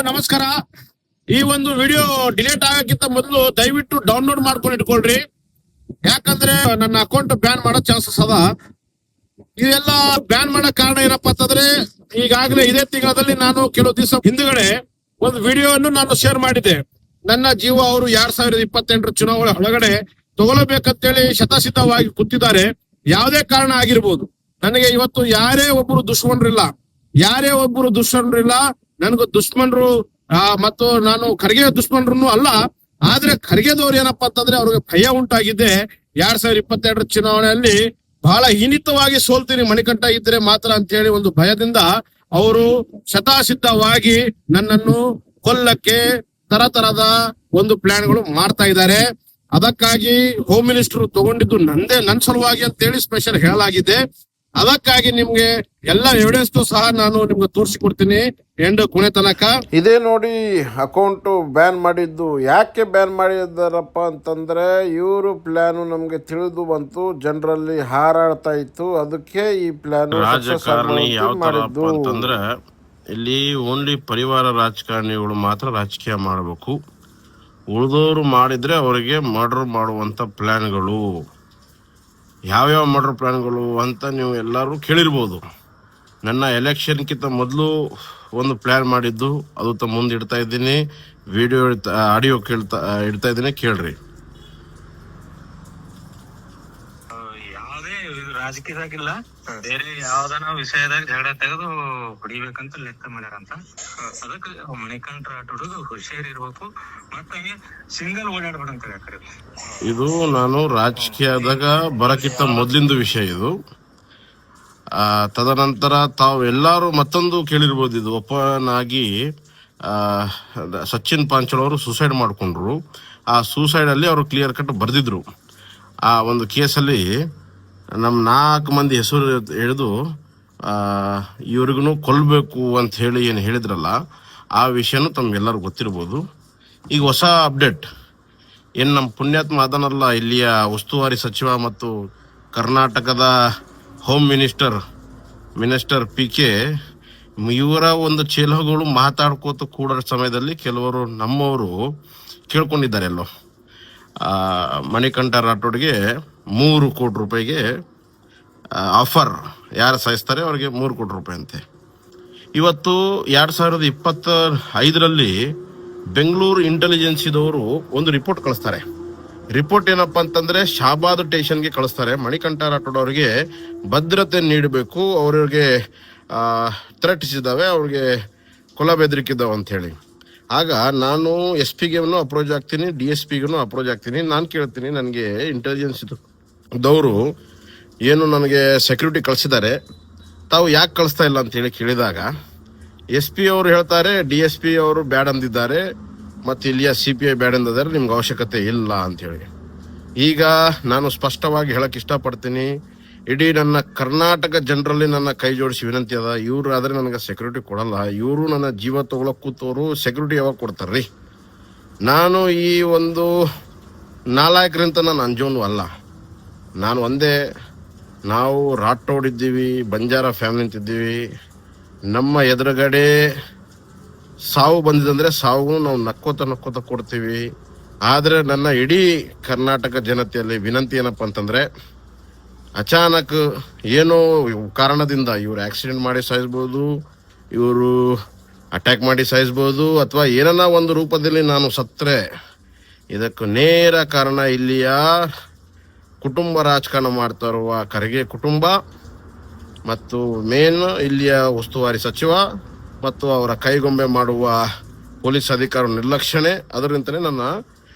ನಮಸ್ಕಾರ. ಈ ಒಂದು ವಿಡಿಯೋ ಡಿಲೀಟ್ ಆಗಕ್ಕಿಂತ ಮೊದಲು ದಯವಿಟ್ಟು ಡೌನ್ಲೋಡ್ ಮಾಡ್ಕೊಂಡು ಇಟ್ಕೊಳ್ರಿ. ಯಾಕಂದ್ರೆ ನನ್ನ ಅಕೌಂಟ್ ಬ್ಯಾನ್ ಮಾಡೋ ಚಾನ್ಸಸ್ ಅದ. ಇದೆಲ್ಲ ಬ್ಯಾನ್ ಮಾಡೋ ಕಾರಣ ಏನಪ್ಪಾ ಅಂತಂದ್ರೆ, ಈಗಾಗಲೇ ಇದೇ ತಿಂಗಳಲ್ಲಿ ನಾನು ಕೆಲವು ದಿವಸ ಹಿಂದುಗಡೆ ಒಂದು ವಿಡಿಯೋವನ್ನು ನಾನು ಶೇರ್ ಮಾಡಿದ್ದೆ. ನನ್ನ ಜೀವ ಅವರು 2028 ಚುನಾವಣೆ ಒಳಗಡೆ ತಗೊಳ್ಳಬೇಕಂತೇಳಿ ಶತಸಿದ್ಧವಾಗಿ ಕೂತಿದ್ದಾರೆ. ಯಾವುದೇ ಕಾರಣ ಆಗಿರ್ಬೋದು, ನನಗೆ ಇವತ್ತು ಯಾರೇ ಒಬ್ಬರು ದುಶ್ಮನರಿಲ್ಲ. ನನಗೂ ದುಶ್ಮನರು ಮತ್ತು ನಾನು ಖರ್ಗೆ ದುಶ್ಮನರನ್ನು ಅಲ್ಲ. ಆದ್ರೆ ಖರ್ಗೆದವ್ರು ಏನಪ್ಪಾ ಅಂತಂದ್ರೆ ಅವ್ರಿಗೆ ಭಯ ಉಂಟಾಗಿದೆ. 2022 ಚುನಾವಣೆಯಲ್ಲಿ ಬಹಳ ಹೀನಿತವಾಗಿ ಸೋಲ್ತೀನಿ ಮಣಿಕಂಠ ಇದ್ರೆ ಮಾತ್ರ ಅಂತ ಹೇಳಿ ಒಂದು ಭಯದಿಂದ ಅವರು ಶತಸಿದ್ಧವಾಗಿ ನನ್ನನ್ನು ಕೊಲ್ಲಕ್ಕೆ ತರತರದ ಒಂದು ಪ್ಲಾನ್ಗಳು ಮಾಡ್ತಾ ಇದ್ದಾರೆ. ಅದಕ್ಕಾಗಿ ಹೋಮ್ ಮಿನಿಸ್ಟರ್ ತಗೊಂಡಿದ್ದು ನನ್ನ ಸಲುವಾಗಿ ಅಂತ ಹೇಳಿ ಸ್ಪೆಷಲ್ ಹೇಳಲಾಗಿದೆ. ಅದಕ್ಕಾಗಿ ನಿಮ್ಗೆ ಎಲ್ಲ ಎವಿಡೆನ್ಸ್ ಸಹ ನಾನು ನಿಮ್ಗೆ ತೋರಿಸಿಕೊಡ್ತೀನಿ ಎಂಡ್ ಕೊನೆ ತನಕ. ಇದೇ ನೋಡಿ ಅಕೌಂಟ್ ಬ್ಯಾನ್ ಮಾಡಿದ್ದು. ಯಾಕೆ ಬ್ಯಾನ್ ಮಾಡಿದಾರಪ್ಪ ಅಂತಂದ್ರೆ, ಇವರು ಪ್ಲಾನು ನಮ್ಗೆ ತಿಳಿದು ಬಂತು, ಜನರಲ್ಲಿ ಹಾರಾಡ್ತಾ ಇತ್ತು, ಅದಕ್ಕೆ ಈ ಪ್ಲಾನ್ ರಾಜಕಾರಣಿ ಯಾವ ತರ ಅಂತಂದ್ರೆ, ಇಲ್ಲಿ ಓನ್ಲಿ ಪರಿವಾರ ರಾಜಕಾರಣಿಗಳು ಮಾತ್ರ ರಾಜಕೀಯ ಮಾಡಬೇಕು. ಉಳಿದವರು ಮಾಡಿದ್ರೆ ಅವರಿಗೆ ಮರ್ಡರ್ ಮಾಡುವಂತ ಪ್ಲಾನ್ಗಳು. ಯಾವ್ಯಾವ ಮರ್ಡರ್ ಪ್ಲಾನ್ಗಳು ಅಂತ ನೀವು ಎಲ್ಲರೂ ಕೇಳಿರ್ಬೋದು. ನನ್ನ ಎಲೆಕ್ಷನ್ಗಿಂತ ಮೊದಲು ಒಂದು ಪ್ಲಾನ್ ಮಾಡಿದ್ದು, ಅದು ಮುಂದೆ ಇಡ್ತಾ ಇದ್ದೀನಿ. ವಿಡಿಯೋ ಆಡಿಯೋ ಇಡ್ತಾ ಇದ್ದೀನಿ, ಕೇಳ್ರಿ. ಯಾವುದೇ ರಾಜಕೀಯದಾಗಿಲ್ಲ, ಬೇರೆ ಯಾವ್ದಾನ ವಿಷಯದಾಗ ಜಗಳ ತೆಗೆದು ಹೊಡಿಬೇಕಂತ ಲೆಕ್ಕ ಮಾಡ್ಯಾರಂತ. ಅದಕ್ಕೆ ಮಣಿಕಂಠ ರಾಠೋಡ್ ಹುಷಾರ್ ಇರ್ಬೇಕು, ಮತ್ತೆ ಸಿಂಗಲ್ ಓಡಾಡ್ಬೇಕಂತ ಯಾಕಂದ್ರೆ ಇದು ನಾನು ರಾಜಕೀಯದಾಗ ಬರಕ್ಕಿಂತ ಮೊದ್ಲಿಂದ ವಿಷಯ ಇದು. ತದನಂತರ ತಾವು ಎಲ್ಲಾರು ಮತ್ತೊಂದು ಕೇಳಿರ್ಬೋದು, ಇದು ಓಪನ್ ಆಗಿ ಸಚಿನ್ ಪಾಂಚಾಲ್ ಅವರು ಸೂಸೈಡ್ ಮಾಡ್ಕೊಂಡ್ರು. ಆ ಸೂಸೈಡ್ ಅಲ್ಲಿ ಅವರು ಕ್ಲಿಯರ್ ಕಟ್ ಬರ್ದಿದ್ರು. ಆ ಒಂದು ಕೇಸಲ್ಲಿ ನಮ್ಮ 4 ಮಂದಿ ಹೆಸರು ಹಿಡಿದು ಇವ್ರಿಗೂ ಕೊಲ್ಬೇಕು ಅಂತ ಹೇಳಿ ಏನು ಹೇಳಿದ್ರಲ್ಲ, ಆ ವಿಷಯನೂ ತಮ್ಗೆಲ್ಲರೂ ಗೊತ್ತಿರ್ಬೋದು. ಈಗ ಹೊಸ ಅಪ್ಡೇಟ್ ಏನು, ನಮ್ಮ ಪುಣ್ಯಾತ್ಮ ಅದನ್ನಲ್ಲ, ಇಲ್ಲಿಯ ಉಸ್ತುವಾರಿ ಸಚಿವ ಮತ್ತು ಕರ್ನಾಟಕದ ಹೋಮ್ ಮಿನಿಸ್ಟರ್ PK, ಇವರ ಒಂದು ಚೇಲಗಳು ಮಾತಾಡ್ಕೋತ ಕೂಡೋ ಸಮಯದಲ್ಲಿ ಕೆಲವರು ನಮ್ಮವರು ಕೇಳ್ಕೊಂಡಿದ್ದಾರೆ ಎಲ್ಲೋ, ಮಣಿಕಂಠ ರಾಠೋಡ್ಗೆ 3 ಕೋಟಿ ರೂಪಾಯಿಗೆ ಆಫರ್, ಯಾರು ಸಾಯಿಸ್ತಾರೆ ಅವ್ರಿಗೆ 3 ಕೋಟಿ ರೂಪಾಯಿ ಅಂತೆ. ಇವತ್ತು 2025ರಲ್ಲಿ ಬೆಂಗಳೂರು ಇಂಟೆಲಿಜೆನ್ಸಿದವರು ಒಂದು ರಿಪೋರ್ಟ್ ಕಳಿಸ್ತಾರೆ. ರಿಪೋರ್ಟ್ ಏನಪ್ಪಾ ಅಂತಂದ್ರೆ, ಶಾಬಾದ್ ಸ್ಟೇಷನ್ಗೆ ಕಳಿಸ್ತಾರೆ. ಮಣಿಕಂಠ ರಾಠೋಡ್ ಅವರಿಗೆ ಭದ್ರತೆ ನೀಡಬೇಕು, ಅವ್ರಿಗೆ ಥ್ರೆಟ್ಸ್ ಇದ್ದಾವೆ, ಅವ್ರಿಗೆ ಕೊಲ ಬೆದರಿಕಿದ್ದಾವೆ ಅಂತ ಹೇಳಿ. ಆಗ ನಾನು SP ಗೆ ಅಪ್ರೋಚ್ ಆಗ್ತೀನಿ, DSP ಗೂ ಅಪ್ರೋಚ್ ಆಗ್ತೀನಿ. ನಾನು ಕೇಳ್ತೀನಿ, ನನಗೆ ಇಂಟೆಲಿಜೆನ್ಸ್ ದವರು ಏನು ನನಗೆ ಸೆಕ್ಯೂರಿಟಿ ಕಳಿಸಿದ್ದಾರೆ, ತಾವು ಯಾಕೆ ಕಳಿಸ್ತಾ ಇಲ್ಲ ಅಂತ ಹೇಳಿ ಕೇಳಿದಾಗ SP ಅವರು ಹೇಳ್ತಾರೆ, DSP ಅವರು ಬ್ಯಾಡ್ ಅಂದಿದ್ದಾರೆ, ಮತ್ತು ಇಲ್ಲಿಯ CPI ಬ್ಯಾಡ್ ಅಂದಿದ್ದಾರೆ, ನಿಮ್ಗೆ ಅವಶ್ಯಕತೆ ಇಲ್ಲ ಅಂತೇಳಿ. ಈಗ ನಾನು ಸ್ಪಷ್ಟವಾಗಿ ಹೇಳಕ್ ಇಷ್ಟಪಡ್ತೀನಿ, ಇಡೀ ನನ್ನ ಕರ್ನಾಟಕ ಜನರಲ್ಲಿ ನನ್ನ ಕೈ ಜೋಡಿಸಿ ವಿನಂತಿ ಅದ, ಇವ್ರು ಆದ್ರೆ ನನಗೆ ಸೆಕ್ಯೂರಿಟಿ ಕೊಡಲ್ಲ. ಇವರು ನನ್ನ ಜೀವ ತಗೊಳಕ್ ಕೂತವರು ಸೆಕ್ಯೂರಿಟಿ ಯಾವಾಗ ಕೊಡ್ತಾರ್ರಿ? ನಾನು ಈ ಒಂದು ನಾಲಾಯಕರಿಂದ ನಾನು ಅಂಜೋನು ಅಲ್ಲ. ನಾನು ಒಂದೇ, ನಾವು ರಾಠೋಡ್ ಇದ್ದೀವಿ, ಬಂಜಾರ ಫ್ಯಾಮಿಲಿ ಅಂತಿದ್ದೀವಿ. ನಮ್ಮ ಎದುರುಗಡೆ ಸಾವು ಬಂದಿದಂದ್ರೆ ಸಾವು ನಾವು ನಕ್ಕೋತ ಕೊಡ್ತೀವಿ. ಆದರೆ ನನ್ನ ಇಡೀ ಕರ್ನಾಟಕ ಜನತೆಯಲ್ಲಿ ವಿನಂತಿ ಏನಪ್ಪ ಅಂತಂದ್ರೆ, ಅಚಾನಕ್ ಏನೋ ಕಾರಣದಿಂದ ಇವರು ಆಕ್ಸಿಡೆಂಟ್ ಮಾಡಿ ಸಾಯಿಸ್ಬೋದು, ಇವರು ಅಟ್ಯಾಕ್ ಮಾಡಿ ಸಾಯಿಸ್ಬೋದು, ಅಥವಾ ಏನನ್ನ ಒಂದು ರೂಪದಲ್ಲಿ ನಾನು ಸತ್ರೆ ಇದಕ್ಕೆ ನೇರ ಕಾರಣ ಇಲ್ಲಿಯ ಕುಟುಂಬ ರಾಜಕಾರಣ ಮಾಡ್ತಾ ಇರುವ ಖರ್ಗೆ ಕುಟುಂಬ ಮತ್ತು ಮೇನ್ ಇಲ್ಲಿಯ ಉಸ್ತುವಾರಿ ಸಚಿವ ಮತ್ತು ಅವರ ಕೈಗೊಂಬೆ ಮಾಡುವ ಪೊಲೀಸ್ ಅಧಿಕಾರ ನಿರ್ಲಕ್ಷಣೆ. ಅದರಿಂದಲೇ ನನ್ನ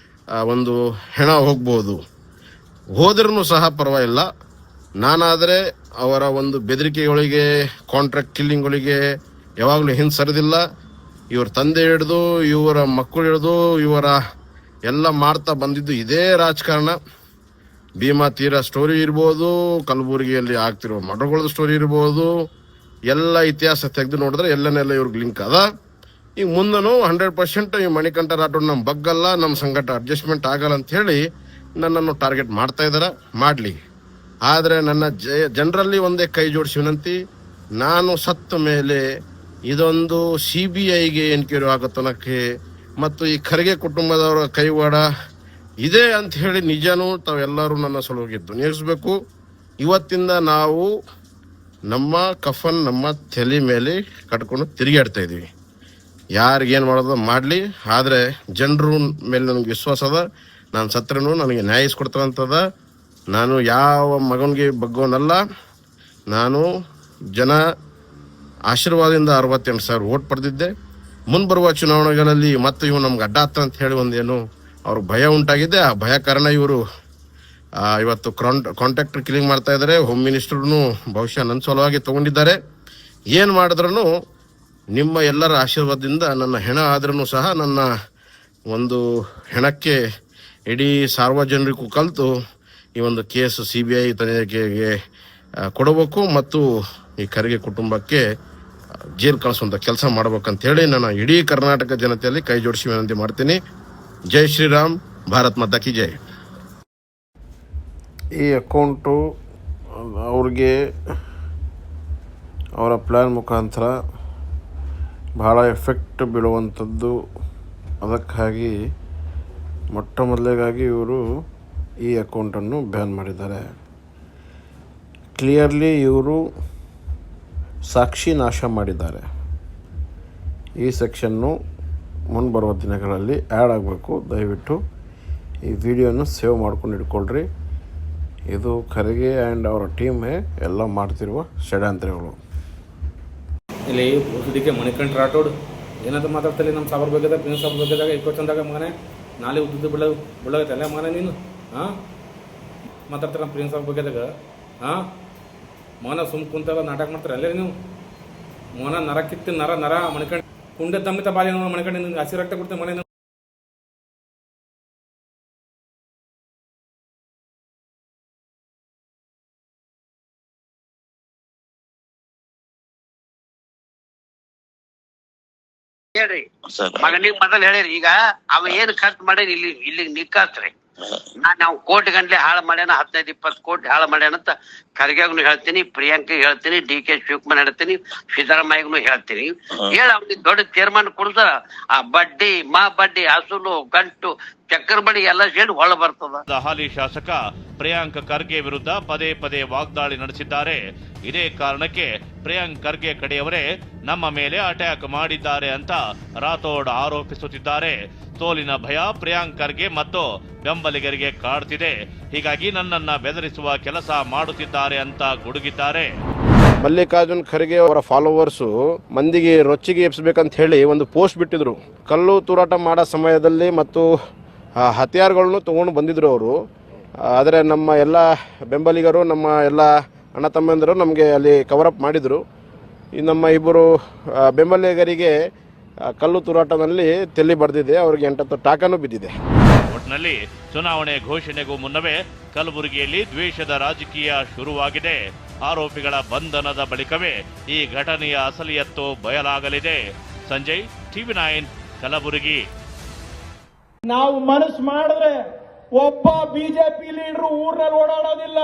ಒಂದು ಹೆಣ ಹೋಗ್ಬೋದು, ಹೋದ್ರೂ ಸಹ ಪರವಾಗಿಲ್ಲ. ನಾನಾದರೆ ಅವರ ಒಂದು ಬೆದರಿಕೆಗಳಿಗೆ, ಕಾಂಟ್ರಾಕ್ಟ್ ಕಿಲ್ಲಿಂಗ್ಗಳಿಗೆ ಯಾವಾಗಲೂ ಹಿಂದೆ ಸರಿದಿಲ್ಲ. ಇವರ ತಂದೆ ಹಿಡಿದು ಇವರ ಮಕ್ಕಳು ಹಿಡಿದು ಇವರ ಎಲ್ಲ ಮಾಡ್ತಾ ಬಂದಿದ್ದು ಇದೇ ರಾಜಕಾರಣ. ಭೀಮಾ ತೀರ ಸ್ಟೋರಿ ಇರ್ಬೋದು, ಕಲಬುರಗಿಯಲ್ಲಿ ಆಗ್ತಿರೋ ಮರ್ಡರ್ಗಳದ್ದು ಸ್ಟೋರಿ ಇರ್ಬೋದು, ಎಲ್ಲ ಇತಿಹಾಸ ತೆಗೆದು ನೋಡಿದ್ರೆ ಎಲ್ಲನೆಲ್ಲ ಇವ್ರಿಗೆ ಲಿಂಕ್ ಅದ. ಈಗ ಮುಂದನು 100% ಈ ಮಣಿಕಂಠ ರಾಠೋಡ್ ನಮ್ಮ ಬಗ್ಗಲ್ಲ, ನಮ್ಮ ಸಂಘಟ ಅಡ್ಜಸ್ಟ್ಮೆಂಟ್ ಆಗಲ್ಲ ಅಂತ ಹೇಳಿ ನನ್ನನ್ನು ಟಾರ್ಗೆಟ್ ಮಾಡ್ತಾ ಇದಾರೆ. ಮಾಡ್ಲಿ, ಆದರೆ ನನ್ನ ಜನರಲ್ಲಿ ಒಂದೇ ಕೈ ಜೋಡಿಸಿ ವಿನಂತಿ, ನಾನು ಸತ್ತ ಮೇಲೆ ಇದೊಂದು CBIಗೆ ಎನ್ಕ್ವೈರಿ ಆಗೋ ತನಕ ಮತ್ತು ಈ ಖರ್ಗೆ ಕುಟುಂಬದವರ ಕೈವಾಡ ಇದೆ ಅಂತ ಹೇಳಿ ನಿಜನೂ ತಾವೆಲ್ಲರೂ ನನ್ನ ಸಲುವಾಗಿ ಧ್ವನಿಸಬೇಕು. ಇವತ್ತಿಂದ ನಾವು ನಮ್ಮ ಕಫನ್ ನಮ್ಮ ತಲೆ ಮೇಲೆ ಕಟ್ಕೊಂಡು ತಿರುಗಾಡ್ತಾ ಇದ್ದೀವಿ. ಯಾರಿಗೇನು ಮಾಡೋದು ಮಾಡಲಿ, ಆದರೆ ಜನರ ಮೇಲೆ ನನಗೆ ವಿಶ್ವಾಸ ಅದ. ನಾನು ಸತ್ರನು ನನಗೆ ನ್ಯಾಯ ಇಸ್ಕೊಡ್ತಾರಂತದ. ನಾನು ಯಾವ ಮಗನಿಗೆ ಬಗ್ಗೋನಲ್ಲ. ನಾನು ಜನ ಆಶೀರ್ವಾದದಿಂದ 68,000 ಓಟ್ ಪಡೆದಿದ್ದೆ. ಮುಂಬರುವ ಚುನಾವಣೆಗಳಲ್ಲಿ ಮತ್ತೆ ಇವು ನಮ್ಗೆ ಅಡ್ಡ ಹತ್ತ ಅಂತ ಹೇಳಿ ಒಂದೇನು ಅವ್ರಿಗೆ ಭಯ ಉಂಟಾಗಿದೆ. ಆ ಭಯ ಕಾರಣ ಇವರು ಇವತ್ತು ಕಾಂಟ್ರಾಕ್ಟರ್ ಕಿಲಿಂಗ್ ಮಾಡ್ತಾ ಇದ್ದಾರೆ. ಹೋಮ್ ಮಿನಿಸ್ಟರ್ನು ಬಹುಶಃ ನನ್ನ ಸಲುವಾಗಿ ತಗೊಂಡಿದ್ದಾರೆ. ಏನು ಮಾಡಿದ್ರೂ ನಿಮ್ಮ ಎಲ್ಲರ ಆಶೀರ್ವಾದದಿಂದ ನನ್ನ ಹೆಣ ಆದ್ರೂ ಸಹ ನನ್ನ ಒಂದು ಹೆಣಕ್ಕೆ ಇಡೀ ಸಾರ್ವಜನಿಕರು ಕಲಿತು ಈ ಒಂದು ಕೇಸ್ CBI ತನಿಖೆಗೆ ಕೊಡಬೇಕು ಮತ್ತು ಈ ಖರ್ಗೆ ಕುಟುಂಬಕ್ಕೆ ಜೈಲು ಕಳಿಸುವಂಥ ಕೆಲಸ ಮಾಡ್ಬೇಕಂತ ಹೇಳಿ ನಾನು ಇಡೀ ಕರ್ನಾಟಕ ಜನತೆಯಲ್ಲಿ ಕೈ ಜೋಡಿಸಿ ವಿನಂತಿ ಮಾಡ್ತೀನಿ. ಜೈ ಶ್ರೀರಾಮ್, ಭಾರತ್ ಮಾತಾ ಕಿ ಜೈ. ಈ ಅಕೌಂಟು ಅವ್ರಿಗೆ ಅವರ ಪ್ಲ್ಯಾನ್ ಮುಖಾಂತರ ಭಾಳ ಎಫೆಕ್ಟ್ ಬೀಳುವಂಥದ್ದು. ಅದಕ್ಕಾಗಿ ಮೊಟ್ಟ ಮೊದಲಿಗಾಗಿ ಇವರು ಈ ಅಕೌಂಟನ್ನು ಬ್ಯಾನ್ ಮಾಡಿದ್ದಾರೆ. ಕ್ಲಿಯರ್ಲಿ ಇವರು ಸಾಕ್ಷಿ ನಾಶ ಮಾಡಿದ್ದಾರೆ. ಈ ಸೆಕ್ಷನ್ನು ಮುಂಬರುವ ದಿನಗಳಲ್ಲಿ ಆ್ಯಡ್ ಆಗಬೇಕು. ದಯವಿಟ್ಟು ಈ ವಿಡಿಯೋನ ಸೇವ್ ಮಾಡ್ಕೊಂಡು ಇಟ್ಕೊಳ್ರಿ. ಇದು ಖರ್ಗೆ ಆ್ಯಂಡ್ ಅವರ ಟೀಮೇ ಎಲ್ಲ ಮಾಡ್ತಿರುವ ಷಡ್ಯಂತ್ರಗಳು. ಇಲ್ಲಿ ಇದಕ್ಕೆ ಮಣಿಕಂಠ ರಾಠೋಡ್ ಏನಂತ ಮಾತಾಡ್ತಾರೆ ನಮ್ಮ ಸಾಬರ್ ಬಗ್ಗೆದಾಗ ಪ್ರಿನ್ಸ್ ಸಾಬರ್ ಬಗ್ಗೆದಾಗ ಇಕ್ಕೋಚಂದಾಗ ಮಗನೇ ನಾಳೆ ಉದ್ದುದ್ದು ಬಿಡೋಗತ್ತಲ್ಲ ಮಗನೇ ನೀನು ಮಾತಾಡ್ತಾರೆ ನಮ್ಮ ಪ್ರಿನ್ಸ್ ಸಾಬರ್ ಬಗ್ಗೆದಾಗ ಮಗನ ಸುಮ್ ಕುಂತಾಗ ನಾಟಕ ಮಾಡ್ತಾರೆ ಅಲ್ಲೇ ನೀವು ಮಗನ ನರ ಕಿತ್ತು ನರ ಮಣಿಕಂಠ ಕುಂಡೆ ತಮ್ಮಿತ ಬಾಲಿ ಮಣಿಕಂಠ ನಿನ್ಗೆ ಹಸಿ ರಕ್ತ ಕೊಡ್ತೇವೆ ಮನೆ ಹೇಳ್ರಿ ಮಗನಿಗೆ ಮೊದಲು ಹೇಳಿರಿ. ಈಗ ಅವ ಏನ್ ಖರ್ಚು ಮಾಡ್ಯಾನ ಇಲ್ಲಿಗೆ ನಿಕ್ಕಾಸ್ರಿ. ನಾವು ಕೋಟಿ ಗಂಟ್ಲೆ ಹಾಳು ಮಾಡ್ಯಾನ, 15-20 ಕೋಟಿ ಹಾಳು ಮಾಡ್ಯಾನ ಅಂತ ಖರ್ಗೆಗೂ ಹೇಳ್ತೀನಿ, ಪ್ರಿಯಾಂಕಿಗೆ ಹೇಳ್ತೀನಿ, DK ಶಿವಕುಮಾರ್ ಹೇಳ್ತೀನಿ, ಸಿದ್ದರಾಮಯ್ಯಗೂ ಹೇಳ್ತೀನಿ. ಹೇಳ ಅವ್ನಿಗೆ ದೊಡ್ಡ ತೀರ್ಮಾನ ಕೊಡ್ತಾರ. ಆ ಬಡ್ಡಿ ಹಸುಲು ಗಂಟು ಚಕ್ಕರ್ ಬಡಿ ಎಲ್ಲ ಸೇರಿ ಹೊಳ ಬರ್ತದ. ಹಾಲಿ ಶಾಸಕ ಪ್ರಿಯಾಂಕ್ ಖರ್ಗೆ ವಿರುದ್ಧ ಪದೇ ವಾಗ್ದಾಳಿ ನಡೆಸಿದ್ದಾರೆ. ಇದೇ ಕಾರಣಕ್ಕೆ ಪ್ರಿಯಾಂಕ್ ಖರ್ಗೆ ಕಡೆಯವರೇ ನಮ್ಮ ಮೇಲೆ ಅಟ್ಯಾಕ್ ಮಾಡಿದ್ದಾರೆ ಅಂತ ರಾಥೋಡ್ ಆರೋಪಿಸುತ್ತಿದ್ದಾರೆ. ಸೋಲಿನ ಭಯ ಪ್ರಿಯಾಂಕ್ ಖರ್ಗೆ ಮತ್ತು ಬೆಂಬಲಿಗರಿಗೆ ಕಾಡ್ತಿದೆ. ಹೀಗಾಗಿ ನನ್ನನ್ನ ಬೆದರಿಸುವ ಕೆಲಸ ಮಾಡುತ್ತಿದ್ದಾರೆ ಅಂತ ಗುಡುಗಿದ್ದಾರೆ. ಮಲ್ಲಿಕಾರ್ಜುನ್ ಖರ್ಗೆ ಅವರ ಫಾಲೋವರ್ಸು ಮಂದಿಗೆ ರೊಚ್ಚಿಗೆ ಎಬ್ಸ್ಬೇಕಂತ ಹೇಳಿ ಒಂದು ಪೋಸ್ಟ್ ಬಿಟ್ಟಿದ್ರು. ಕಲ್ಲು ತೂರಾಟ ಮಾಡೋ ಸಮಯದಲ್ಲಿ ಮತ್ತು ಹತ್ಯಾರಗಳನ್ನು ತಗೊಂಡು ಬಂದಿದ್ರು ಅವರು. ಆದರೆ ನಮ್ಮ ಎಲ್ಲ ಬೆಂಬಲಿಗರು, ನಮ್ಮ ಎಲ್ಲ ಅಣ್ಣ ತಮ್ಮಂದಿರು ನಮಗೆ ಅಲ್ಲಿ ಕವರಪ್ ಮಾಡಿದರು. ಈ ನಮ್ಮ ಇಬ್ಬರು ಬೆಂಬಲಿಗರಿಗೆ ಕಲ್ಲು ತೂರಾಟದಲ್ಲಿ ತೆಲ್ಲಿ ಬರೆದಿದೆ. ಅವ್ರಿಗೆ 8 ಟಾಕನೂ ಬಿದ್ದಿದೆ. ಒಟ್ನಲ್ಲಿ ಚುನಾವಣೆ ಘೋಷಣೆಗೂ ಮುನ್ನವೇ ಕಲಬುರಗಿಯಲ್ಲಿ ದ್ವೇಷದ ರಾಜಕೀಯ ಶುರುವಾಗಿದೆ. ಆರೋಪಿಗಳ ಬಂಧನದ ಬಳಿಕವೇ ಈ ಘಟನೆಯ ಅಸಲಿಯತ್ತು ಬಯಲಾಗಲಿದೆ. ಸಂಜಯ್, TV9 ಕಲಬುರಗಿ. ನಾವು ಮನಸ್ಸು ಮಾಡಿದ್ರೆ ಒಬ್ಬ ಬಿಜೆಪಿ ಲೀಡರ್ ಊರಿನಲ್ಲಿ ಓಡಾಡೋದಿಲ್ಲ.